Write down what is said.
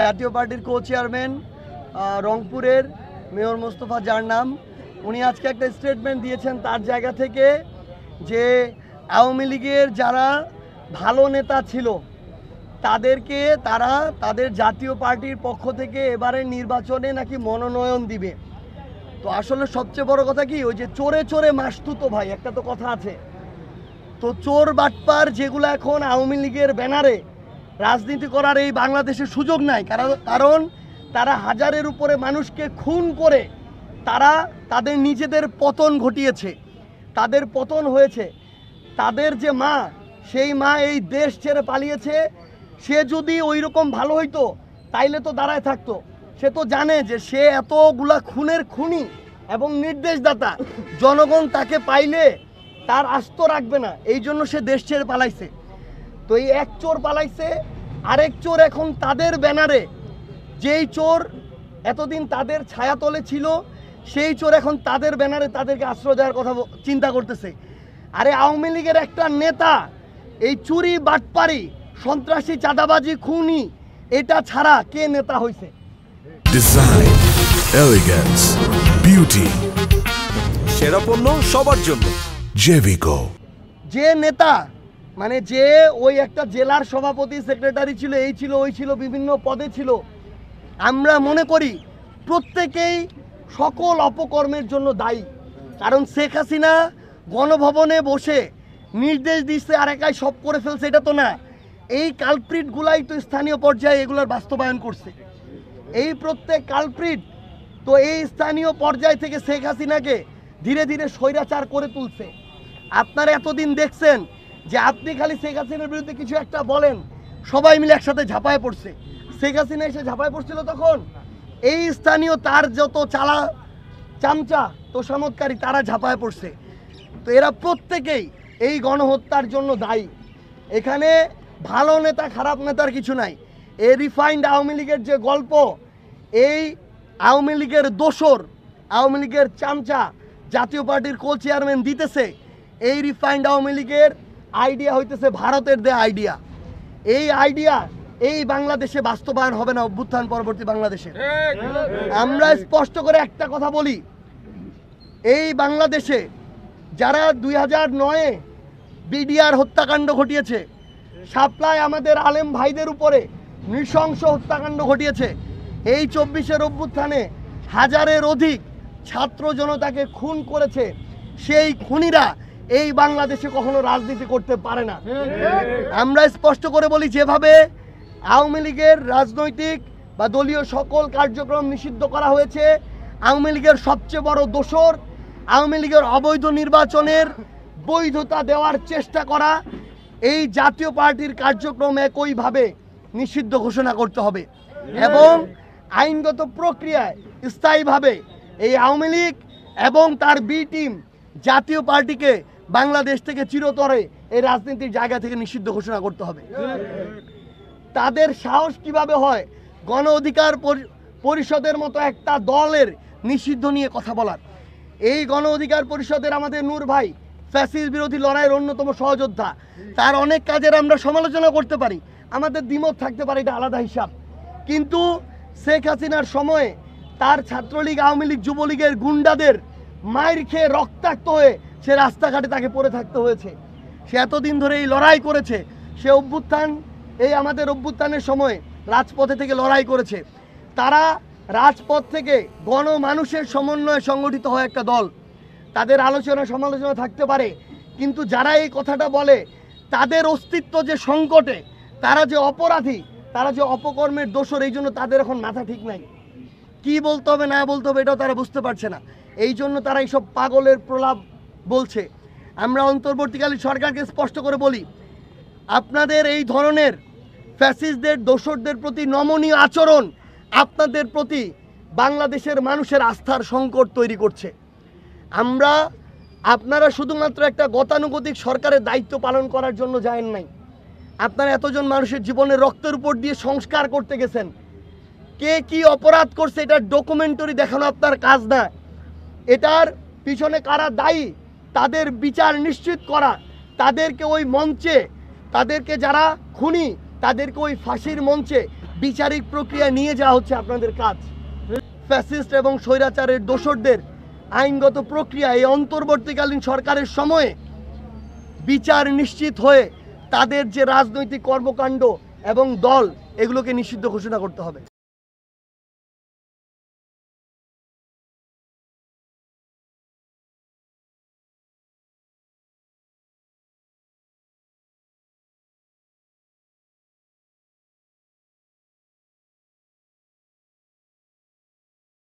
জাতীয় পার্টির co chairman রংপুরের মেয়র মোস্তফা, যার নাম, উনি আজকে একটা স্টেটমেন্ট দিয়েছেন তার জায়গা থেকে যে আওয়ামী লীগের যারা ভালো নেতা ছিল তাদেরকে তারা তাদের জাতীয় পার্টির পক্ষ থেকে এবারের নির্বাচনে নাকি মনোনয়ন দিবে। তো আসলে সবচেয়ে বড় কথা কি, ওই যে চোরে চোরে মাসতুতো ভাই, একটা তো কথা আছে। তো চোর বাটপার যেগুলো এখন আওয়ামী লীগের ব্যানারে রাজনীতি করার এই বাংলাদেশে সুযোগ নাই, কারণ তারা হাজারের উপরে মানুষকে খুন করে তারা তাদের নিজেদের পতন ঘটিয়েছে, তাদের পতন হয়েছে। তাদের যে মা, সেই মা এই দেশ ছেড়ে পালিয়েছে। সে যদি ওই রকম ভালো হইতো তাইলে তো দাঁড়ায় থাকতো। সে তো জানে যে সে এতগুলা খুনের খুনি এবং নির্দেশদাতা, জনগণ তাকে পাইলে তার আস্ত রাখবে না, এই জন্য সে দেশ ছেড়ে পালাইছে। তো এই এক চোর পালাইছে, আরেক চোর এখন তাদের ব্যানারে, যেই চোর এতদিন তাদের ছায়াতলে ছিল সেই চোর এখন তাদের ব্যানারে তাদেরকে আশ্রয় দেওয়ার কথা চিন্তা করতেছে। আরে আওয়ামী লীগের একটা নেতা এই চুরি, বাটপারি, সন্ত্রাসী, চাঁদাবাজি, খুনি, এটা ছাড়া কে নেতা হয়েছে? ডিজাইন, এলিগেন্স, বিউটি, সেরা পণ্য সবার জন্য জেভিকো। যে নেতা, মানে যে ওই একটা জেলার সভাপতি, সেক্রেটারি ছিল, এই ছিল, ওই ছিল, বিভিন্ন পদে ছিল, আমরা মনে করি প্রত্যেকেই সকল অপকর্মের জন্য দায়ী। কারণ শেখ হাসিনা গণভবনে বসে নির্দেশ দিচ্ছে আর একাই সব করে ফেলছে, এটা তো না। এই কালপ্রিটগুলাই তো স্থানীয় পর্যায়ে এগুলোর বাস্তবায়ন করছে। এই প্রত্যেক কালপ্রিট তো এই স্থানীয় পর্যায় থেকে শেখ হাসিনাকে ধীরে ধীরে স্বৈরাচার করে তুলছে। আপনারা এতদিন দেখছেন যে আপনি খালি শেখ হাসিনার বিরুদ্ধে কিছু একটা বলেন, সবাই মিলে একসাথে ঝাঁপায় পড়ছে। শেখ হাসিনা এসে ঝাঁপায় পড়ছিল তখন এই স্থানীয় তার যত চামচা তোষামতকারী তারা ঝাঁপায় পড়ছে। তো এরা প্রত্যেকেই এই গণহত্যার জন্য দায়ী। এখানে ভালো নেতা খারাপ নেতার কিছু নাই। এই রিফাইন্ড আওয়ামী লীগের যে গল্প, এই আওয়ামী লীগের দোসর, আওয়ামী লীগের চামচা জাতীয় পার্টির কো চেয়ারম্যান দিতেছে, এই রিফাইন্ড আওয়ামী লীগের আইডিয়া হইতেছে ভারতের দেয়া আইডিয়া। এই আইডিয়া এই বাংলাদেশে বাস্তবায়ন হবে না, অভ্যুত্থান পরবর্তী বাংলাদেশে। আমরা স্পষ্ট করে একটা কথা বলি, এই বাংলাদেশে যারা 2009-এ বিডিআর হত্যাকাণ্ড ঘটিয়েছে, শাপলায় আমাদের আলেম ভাইদের উপরে নৃশংস হত্যাকাণ্ড ঘটিয়েছে, এই 24-এর অভ্যুত্থানে হাজারের অধিক ছাত্র জনতাকে খুন করেছে, সেই খুনিরা এই বাংলাদেশে কখনো রাজনীতি করতে পারে না। আমরা স্পষ্ট করে বলি, যেভাবে আওয়ামী লীগের রাজনৈতিক বা দলীয় সকল কার্যক্রম নিষিদ্ধ করা হয়েছে, আওয়ামী লীগের সবচেয়ে বড় দোসর, আওয়ামী লীগের অবৈধ নির্বাচনের বৈধতা দেওয়ার চেষ্টা করা, এই জাতীয় পার্টির কার্যক্রম একইভাবে নিষিদ্ধ ঘোষণা করতে হবে এবং আইনগত প্রক্রিয়ায় স্থায়ীভাবে এই আওয়ামী লীগ এবং তার বি টিম জাতীয় পার্টিকে বাংলাদেশ থেকে চিরতরে এই রাজনীতির জায়গা থেকে নিষিদ্ধ ঘোষণা করতে হবে। তাদের সাহস কিভাবে হয় গণ অধিকার পরিষদের মতো একটা দলের নিষিদ্ধ নিয়ে কথা বলার? এই গণ অধিকার পরিষদের আমাদের নূর ভাই ফ্যাসিস্ট বিরোধী লড়াইয়ের অন্যতম সহযোদ্ধা, তার অনেক কাজের আমরা সমালোচনা করতে পারি, আমাদের দ্বিমত থাকতে পারে, এটা আলাদা হিসাব। কিন্তু শেখ হাসিনার সময়ে তার ছাত্রলীগ, আওয়ামী লীগ, যুবলীগের গুন্ডাদের মায়ের খেয়ে রক্তাক্ত হয়ে সে রাস্তাঘাটে তাকে পড়ে থাকতে হয়েছে। সে এতদিন ধরে এই লড়াই করেছে, সে অভ্যুত্থান, এই আমাদের অভ্যুত্থানের সময় রাজপথে থেকে লড়াই করেছে। তারা রাজপথ থেকে গণমানুষের সমন্বয়ে সংগঠিত হয় একটা দল। তাদের আলোচনা সমালোচনা থাকতে পারে, কিন্তু যারা এই কথাটা বলে তাদের অস্তিত্ব যে সংকটে, তারা যে অপরাধী, তারা যে অপকর্মের দোষর, এই জন্য তাদের এখন মাথা ঠিক নাই। কি বলতে হবে না বলতে হবে এটাও তারা বুঝতে পারছে না, এই জন্য তারা এইসব পাগলের প্রলাপ বলছে। আমরা অন্তর্বর্তীকালীন সরকারকে স্পষ্ট করে বলি, আপনাদের এই ধরনের ফ্যাসিস্টদের, দোসরদের প্রতি নমনীয় আচরণ আপনাদের প্রতি বাংলাদেশের মানুষের আস্থার সংকট তৈরি করছে। আপনারা শুধুমাত্র একটা গতানুগতিক সরকারের দায়িত্ব পালন করার জন্য যায়েন নাই, আপনারা এতজন মানুষের জীবনের রক্তের উপর দিয়ে সংস্কার করতে গেছেন। কে কি অপরাধ করছে এটার ডকুমেন্টারি দেখানো আপনার কাজ না, এটার পিছনে কারা দায়ী তাদের বিচার নিশ্চিত করা, তাদেরকে ওই মঞ্চে, তাদেরকে যারা খুনি তাদেরকে ওই ফাঁসির মঞ্চে বিচারিক প্রক্রিয়া নিয়ে যাওয়া হচ্ছে আপনাদের কাজ। ফ্যাসিস্ট এবং স্বৈরাচারের দোসরদের আইনগত প্রক্রিয়া এই অন্তর্বর্তীকালীন সরকারের সময়ে বিচার নিশ্চিত হয়ে তাদের যে রাজনৈতিক কর্মকাণ্ড এবং দল এগুলোকে নিষিদ্ধ ঘোষণা করতে হবে।